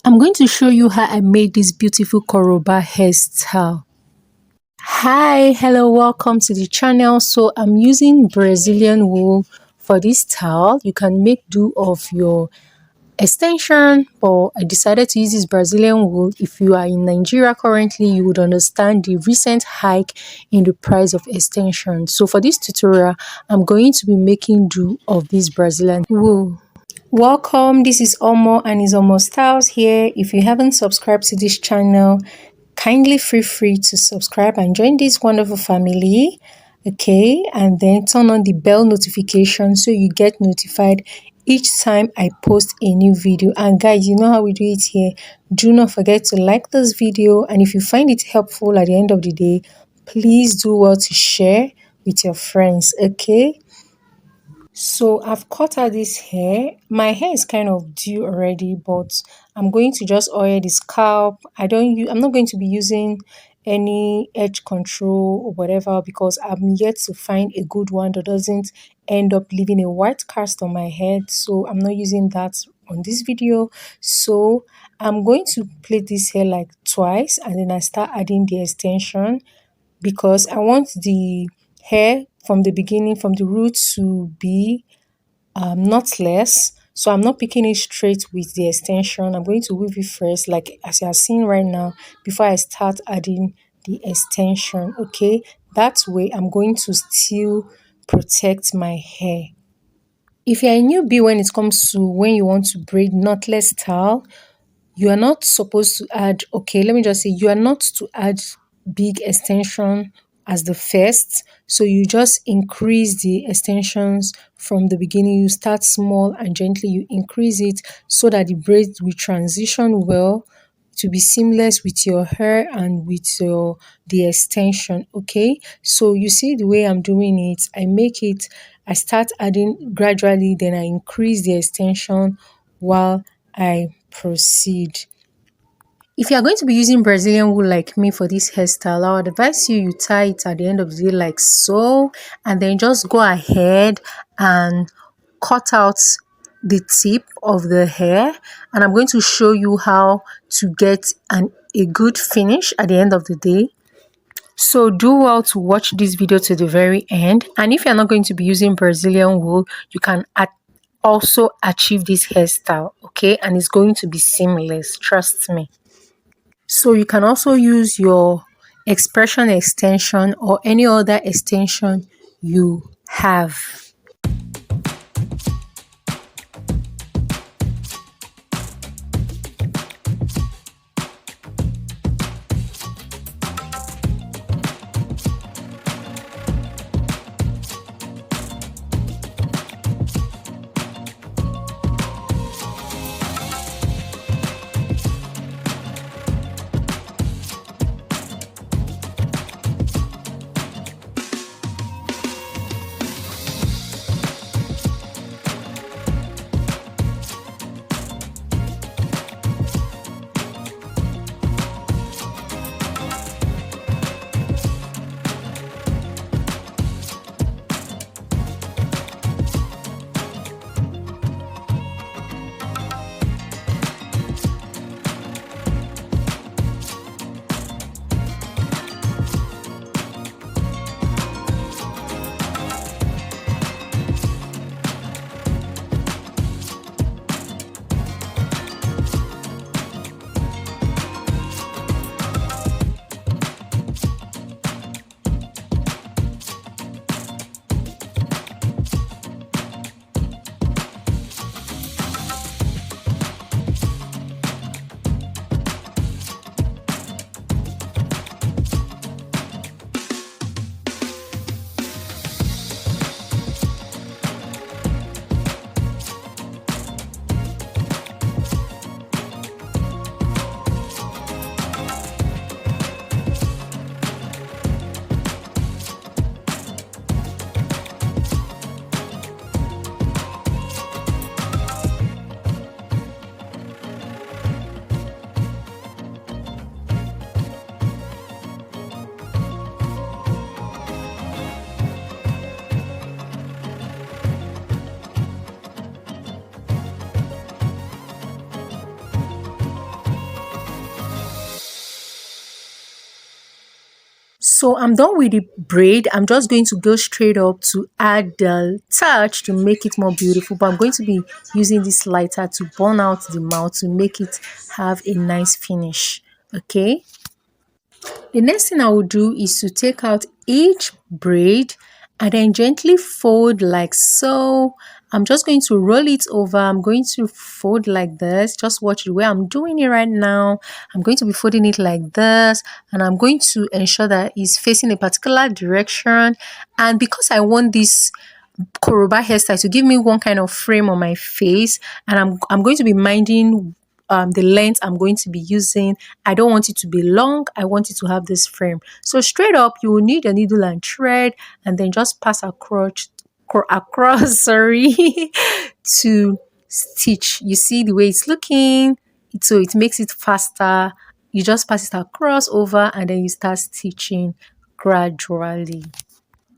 I'm going to show you how I made this beautiful koroba hairstyle. Hi, hello, welcome to the channel. So I'm using Brazilian wool for this style. You can make do of your extension, but I decided to use this Brazilian wool. If you are in Nigeria currently, you would understand the recent hike in the price of extension. So for this tutorial, I'm going to be making do of this Brazilian wool. Welcome, this is Omo and it's Omo Styles here. If you haven't subscribed to this channel, kindly feel free to subscribe and join this wonderful family. Okay, and then turn on the bell notification so you get notified each time I post a new video. And guys, you know how we do it here. Do not forget to like this video, and if you find it helpful at the end of the day, please do well to share with your friends. Okay, so I've cut out this hair. My hair is kind of due already, but I'm going to just oil the scalp. I'm not going to be using any edge control or whatever because I'm yet to find a good one that doesn't end up leaving a white cast on my head. So I'm not using that on this video. So I'm going to plait this hair like twice and then I start adding the extension because I want the hair from the beginning, from the root to be knotless. So I'm not picking it straight with the extension. I'm going to weave it first, like as you are seeing right now, before I start adding the extension. Okay, that way I'm going to still protect my hair. If you're a newbie when it comes to when you want to braid knotless style, you are not supposed to add, okay, let me just say, you are not to add big extension as the first. So you just increase the extensions from the beginning. You start small and gently you increase it so that the braid will transition well to be seamless with your hair and with the extension. Okay, so you see the way I'm doing it, I start adding gradually, then I increase the extension while I proceed. If you are going to be using Brazilian wool like me for this hairstyle, I would advise you tie it at the end of the day like so, and then just go ahead and cut out the tip of the hair, and I'm going to show you how to get a good finish at the end of the day. So do well to watch this video to the very end, and if you're not going to be using Brazilian wool, you can also achieve this hairstyle, okay, and it's going to be seamless, trust me. So you can also use your expression extension or any other extension you have. So I'm done with the braid. I'm just going to go straight up to add the touch to make it more beautiful. But I'm going to be using this lighter to burn out the mouth to make it have a nice finish. Okay. The next thing I will do is to take out each braid and then gently fold like so. I'm just going to roll it over. I'm going to fold like this. Just watch the way I'm doing it right now. I'm going to be folding it like this, and I'm going to ensure that it's facing a particular direction. And because I want this koroba hairstyle to give me one kind of frame on my face, and I'm going to be minding the length I'm going to be using. I don't want it to be long. I want it to have this frame. So straight up, you will need a needle and thread, and then just pass across sorry to stitch. You see the way it's looking, so it makes it faster. You just pass it across over, and then you start stitching gradually.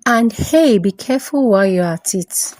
And hey, be careful while you're at it.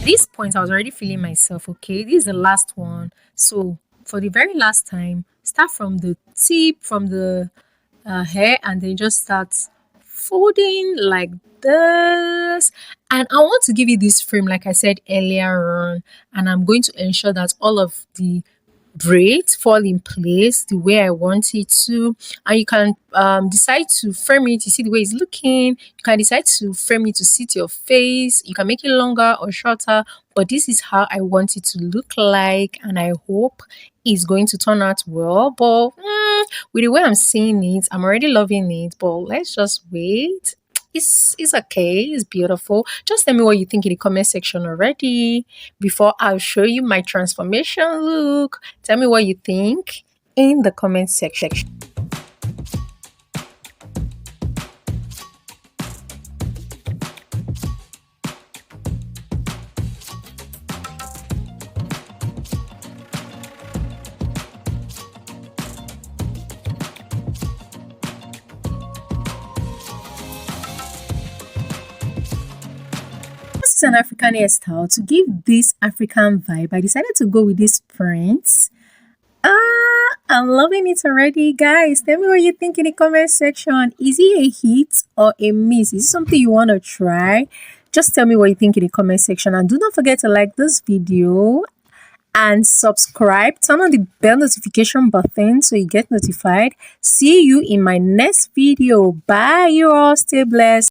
At this point, I was already feeling myself. Okay, this is the last one. So for the very last time, start from the tip, from the hair, and then just start folding like this. And I want to give you this frame like I said earlier on, and I'm going to ensure that all of the braids fall in place the way I want it to. And you can decide to frame it. You see the way it's looking. You can decide to frame it to suit your face. You can make it longer or shorter, but this is how I want it to look like, and I hope it's going to turn out well. But with the way I'm seeing it, I'm already loving it. But let's just wait. It's okay. It's beautiful. Just tell me what you think in the comment section already before I'll show you my transformation look. Tell me what you think in the comment section. This is an African hairstyle. To give this African vibe, I decided to go with these prints. I'm loving it already, guys. Tell me what you think in the comment section. Is it a hit or a miss? Is it something you want to try? Just tell me what you think in the comment section, and do not forget to like this video and subscribe. Turn on the bell notification button so you get notified. See you in my next video. Bye, you all. Stay blessed.